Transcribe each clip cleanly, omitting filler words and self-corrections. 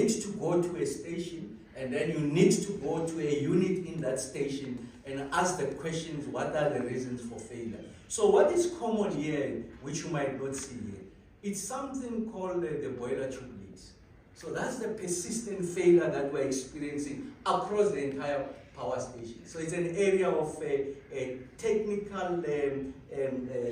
need to go to a station, and then you need to go to a unit in that station and ask the questions, what are the reasons for failure? So what is common here, which you might not see here, it's something called the boiler tube leaks. So that's the persistent failure that we're experiencing across the entire power station. So it's an area of a technical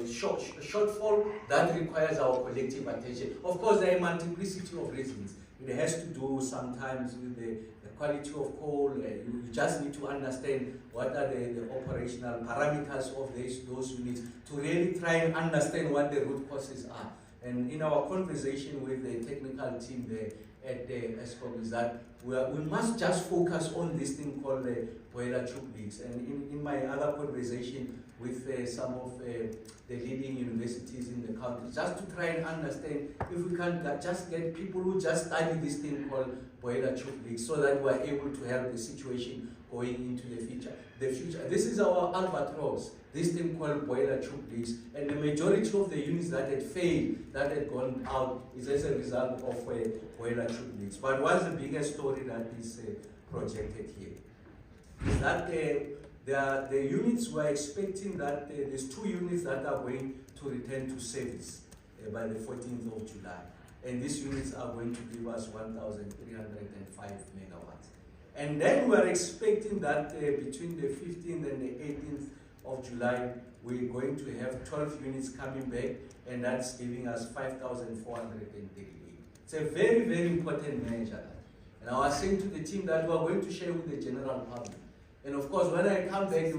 shortfall that requires our collective attention. Of course, there are a multiplicity of reasons. It has to do sometimes with the quality of coal. You just need to understand what are the operational parameters of those units to really try and understand what the root causes are. And in our conversation with the technical team there at the ESCOM is that we must just focus on this thing called the boiler tube leaks. And in my other conversation with some of the leading universities in the country, just to try and understand if we can just get people who just study this thing called boiler tube leaks, so that we're able to help the situation going into the future. This is our albatross, this thing called boiler tube leaks, and the majority of the units that had failed, that had gone out, is as a result of boiler tube leaks. But what's the biggest story that is projected here is that the units were expecting that there's 2 units that are going to return to service by the 14th of July. And these units are going to give us 1,305 megawatts. And then we're expecting that between the 15th and the 18th of July, we're going to have 12 units coming back, and that's giving us 5,438. It's a very, very important measure. And I was saying to the team that we're going to share with the general public. And of course, when I come back,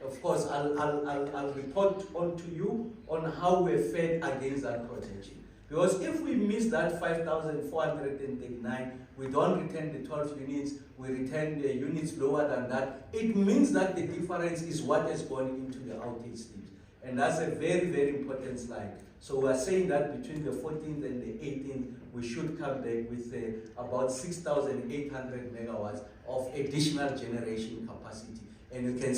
of course, I'll report on to you on how we're fared against that projection. Because if we miss that 5,439, we don't return the 12 units, we return the units lower than that, it means that the difference is what has gone into the outage sleeps. And that's a very, very important slide. So we're saying that between the 14th and the 18th, we should come back with about 6,800 megawatts of additional generation capacity. And you can